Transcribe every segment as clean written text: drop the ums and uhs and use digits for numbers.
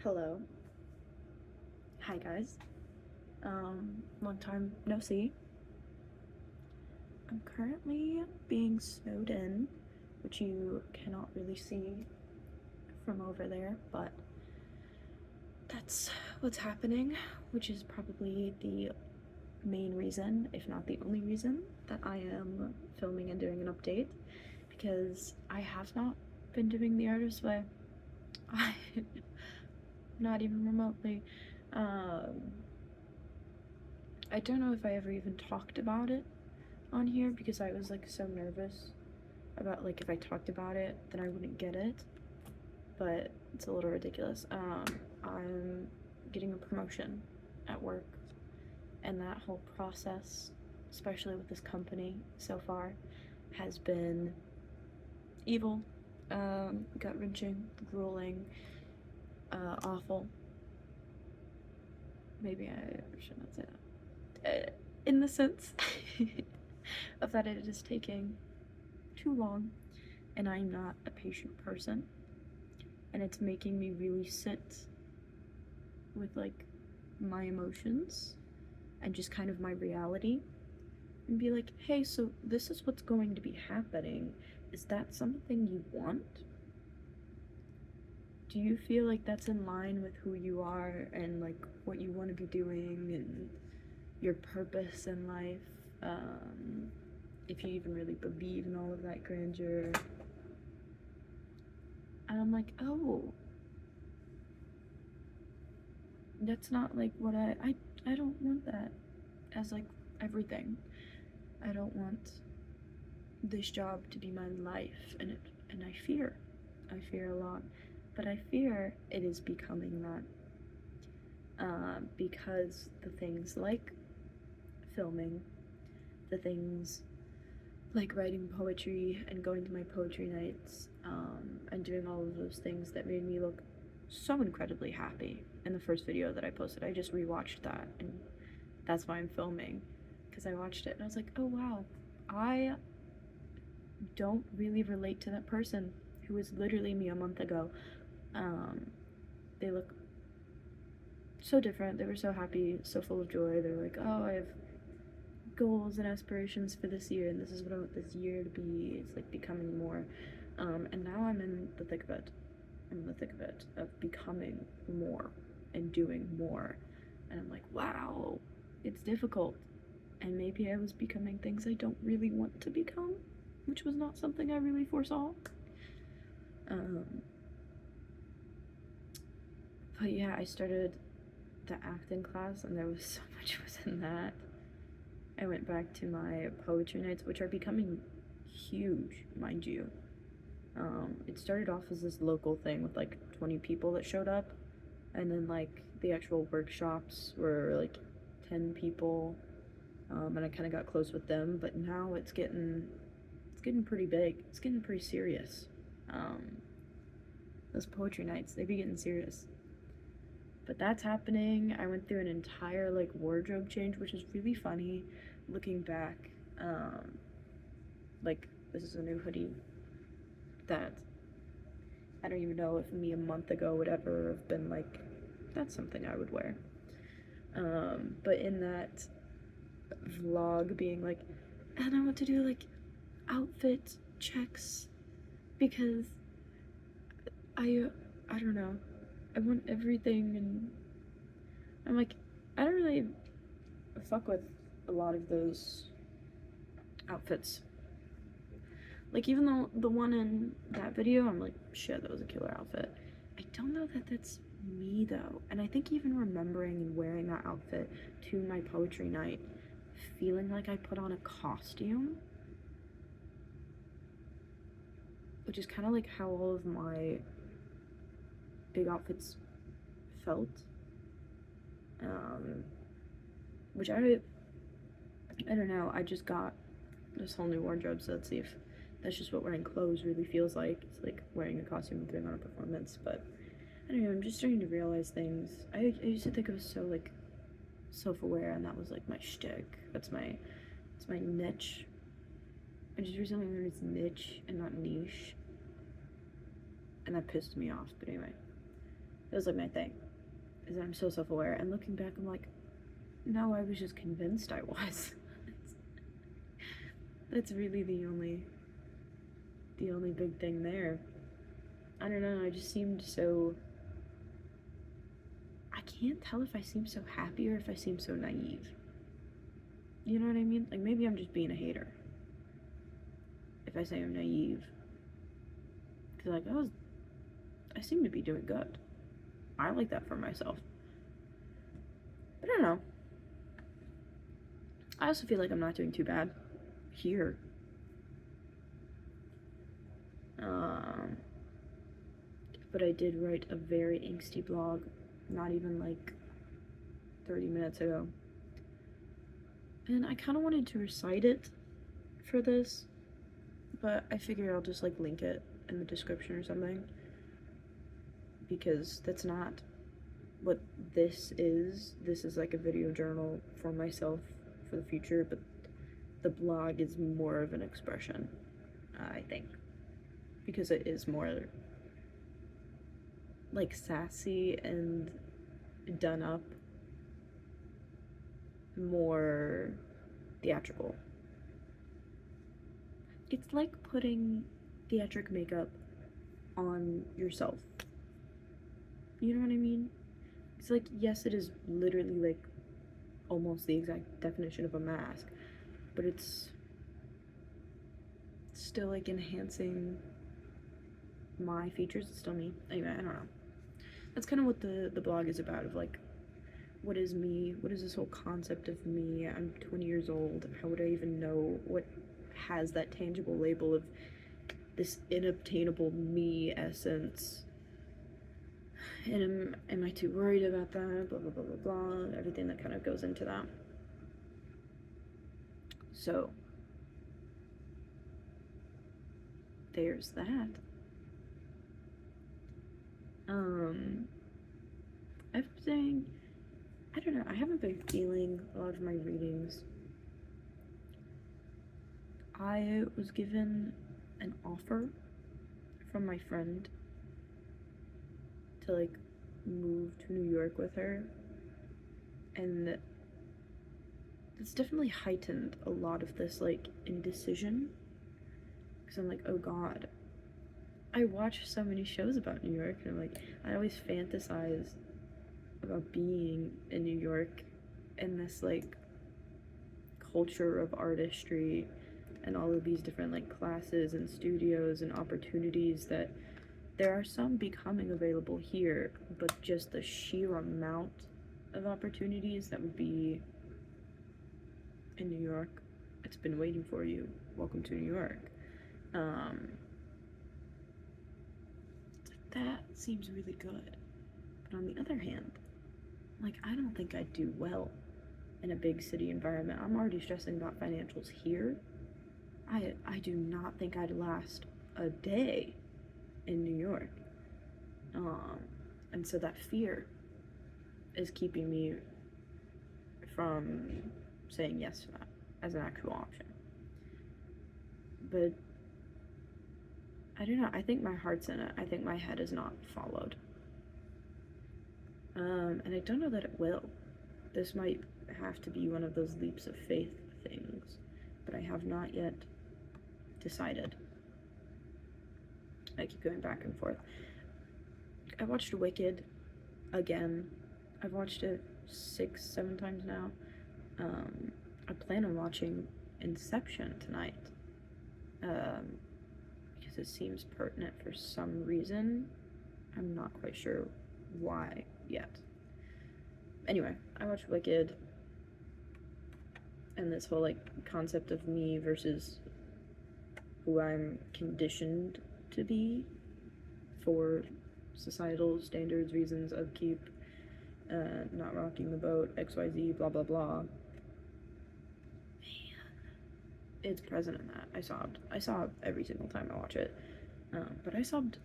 Hello. Hi guys. Long time no see. I'm currently being snowed in, which you cannot really see from over there, but that's what's happening, which is probably the main reason, if not the only reason, that I am filming and doing an update, because I have not been doing the artist way. Not even remotely. I don't know if I ever even talked about it on here because I was like so nervous about like if I talked about it then I wouldn't get it, but it's a little ridiculous. I'm getting a promotion at work, and that whole process, especially with this company so far, has been evil, gut-wrenching, grueling, awful. Maybe I should not say that. In the sense of that it is taking too long, and I'm not a patient person, and it's making me really sit with like my emotions and just kind of my reality and be like, hey, so this is what's going to be happening. Is that something you want? Do you feel like that's in line with who you are and like what you want to be doing and your purpose in life? If you even really believe in all of that grandeur. And I'm like, oh, that's not like what I don't want that as like everything. I don't want this job to be my life, and I fear a lot, but I fear it is becoming that, because the things like filming, the things like writing poetry and going to my poetry nights, and doing all of those things that made me look so incredibly happy in the first video that I posted. I just rewatched that, and that's why I'm filming, because I watched it and I was like, oh wow, I don't really relate to that person who was literally me a month ago. They look so different. They were so happy, so full of joy. They're like, oh, I have goals and aspirations for this year, and this is what I want this year to be. It's like becoming more. And now I'm in the thick of it. I'm in the thick of it, of becoming more and doing more. And I'm like, wow, it's difficult. And maybe I was becoming things I don't really want to become, which was not something I really foresaw. But yeah, I started the acting class, and there was so much was in that. I went back to my poetry nights, which are becoming huge, mind you. It started off as this local thing with like 20 people that showed up, and then like the actual workshops were like 10 people, and I kind of got close with them. But now it's getting pretty big. It's getting pretty serious. Those poetry nights, they be getting serious. But that's happening. I went through an entire like wardrobe change, which is really funny looking back. Like, this is a new hoodie that I don't even know if me a month ago would ever have been like, that's something I would wear. But in that vlog being like, and I want to do like outfit checks because I don't know, I want everything, and I'm like, I don't really fuck with a lot of those outfits. Like, even though the one in that video, I'm like, shit, that was a killer outfit. I don't know that that's me, though. And I think even remembering and wearing that outfit to my poetry night, feeling like I put on a costume, which is kind of like how all of my big outfits felt. Which I don't know, I just got this whole new wardrobe, so let's see if that's just what wearing clothes really feels like. It's like wearing a costume and putting on a performance. But I don't know, I'm just starting to realize things. I used to think I was so like self-aware, and that was like my shtick. It's my niche. I just recently learned it's niche and not niche, and that pissed me off. But anyway, It was like my thing. Is that I'm so self-aware. And looking back, I'm like, no, I was just convinced I was. That's really the only big thing there. I don't know, I just seemed so, I can't tell if I seem so happy or if I seem so naive. You know what I mean? Like, maybe I'm just being a hater if I say I'm naive. Because, like, I seem to be doing good. I like that for myself. But I don't know. I also feel like I'm not doing too bad here. But I did write a very angsty blog not even like 30 minutes ago. And I kind of wanted to recite it for this, but I figured I'll just like link it in the description or something, because that's not what this is. This is like a video journal for myself for the future, but the blog is more of an expression, I think, because it is more like sassy and done up, more theatrical. It's like putting theatric makeup on yourself. You know what I mean? It's like, yes, it is literally like almost the exact definition of a mask, but it's still like enhancing my features. It's still me. Anyway, I don't know. That's kind of what the blog is about, of like, what is me? What is this whole concept of me? I'm 20 years old. How would I even know what has that tangible label of this inobtainable me essence? And am I too worried about that? Blah, blah, blah, blah, blah. Everything that kind of goes into that. So, there's that. I've been saying, I don't know, I haven't been feeling a lot of my readings. I was given an offer from my friend to like move to New York with her, and it's definitely heightened a lot of this like indecision, because I'm like, oh god, I watch so many shows about New York, and I'm like, I always fantasize about being in New York in this like culture of artistry and all of these different like classes and studios and opportunities that there are some becoming available here, but just the sheer amount of opportunities that would be in New York, it's been waiting for you. Welcome to New York. That seems really good. But on the other hand, like, I don't think I'd do well in a big city environment. I'm already stressing about financials here. I do not think I'd last a day in New York. And so that fear is keeping me from saying yes to that as an actual option. But I don't know, I think my heart's in it. I think my head is not followed. And I don't know that it will. This might have to be one of those leaps of faith things, but I have not yet decided. I keep going back and forth. I watched Wicked again. I've watched it 6-7 times now. I plan on watching Inception tonight. Because it seems pertinent for some reason. I'm not quite sure why yet. Anyway, I watched Wicked, and this whole like concept of me versus who I'm conditioned to be for societal standards, reasons, upkeep, not rocking the boat, XYZ, blah blah blah. Man, it's present in that. I sob every single time I watch it, but I sobbed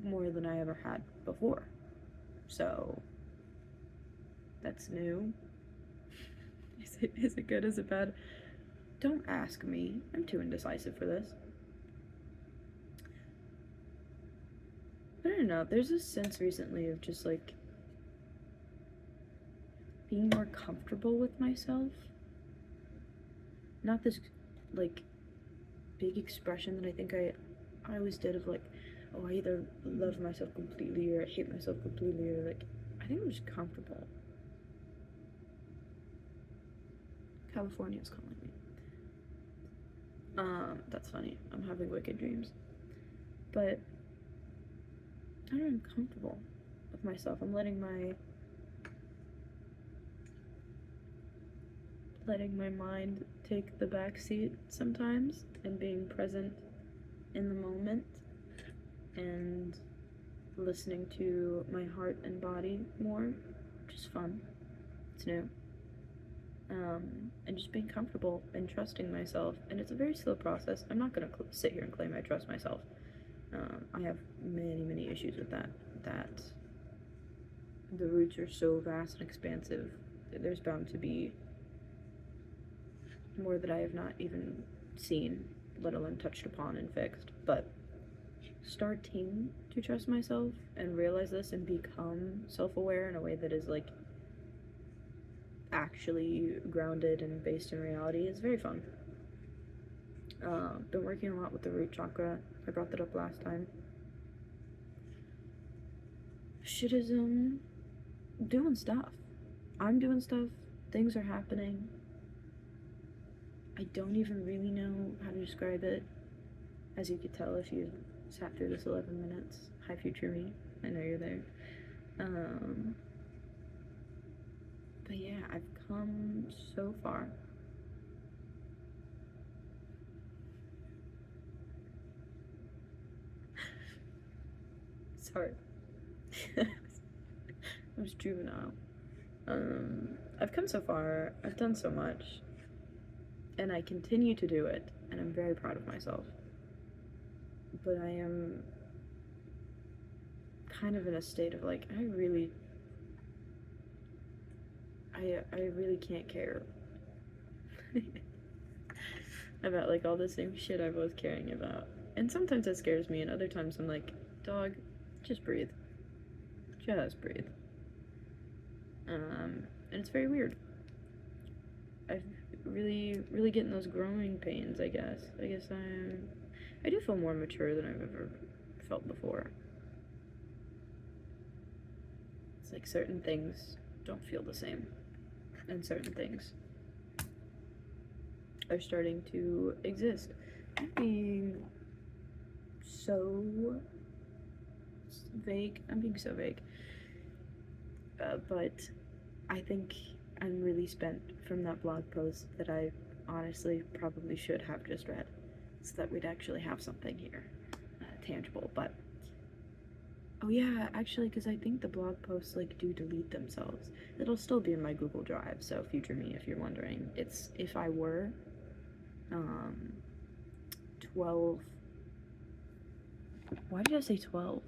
more than I ever had before, so that's new. Is it good? Is it bad? Don't ask me. I'm too indecisive for this. But I don't know, there's a sense recently of just like being more comfortable with myself. Not this like big expression that I think I always did of like, oh, I either love myself completely or I hate myself completely, or like, I think I'm just comfortable. California's calling me. That's funny. I'm having wicked dreams. But I don't know, I'm comfortable with myself. I'm letting my mind take the back seat sometimes and being present in the moment and listening to my heart and body more, which is fun. It's new. And just being comfortable and trusting myself. And it's a very slow process. I'm not going to sit here and claim I trust myself. I have many issues with that. That the roots are so vast and expansive. There's bound to be more that I have not even seen, let alone touched upon and fixed. But starting to trust myself and realize this and become self-aware in a way that is like actually grounded and based in reality is very fun. Been working a lot with the root chakra. I brought that up last time. Shit is doing stuff. I'm doing stuff. Things are happening. I don't even really know how to describe it. As you could tell if you sat through this 11 minutes. Hi, future me. I know you're there. But yeah, I've come so far. Sorry. I was juvenile. I've come so far. I've done so much. And I continue to do it. And I'm very proud of myself. But I am kind of in a state of like, I really can't care about like all the same shit I was caring about. And sometimes that scares me, and other times I'm like, dog, just breathe. Just breathe. And it's very weird. I've really getting those growing pains, I guess. I do feel more mature than I've ever felt before. It's like certain things don't feel the same. And certain things are starting to exist. I'm being so vague. But I think I'm really spent from that blog post that I honestly probably should have just read, so that we'd actually have something here tangible. But oh yeah, actually, because I think the blog posts like do delete themselves. It'll still be in my Google Drive, so future me, if you're wondering. It's if I were 12. Why did I say 12?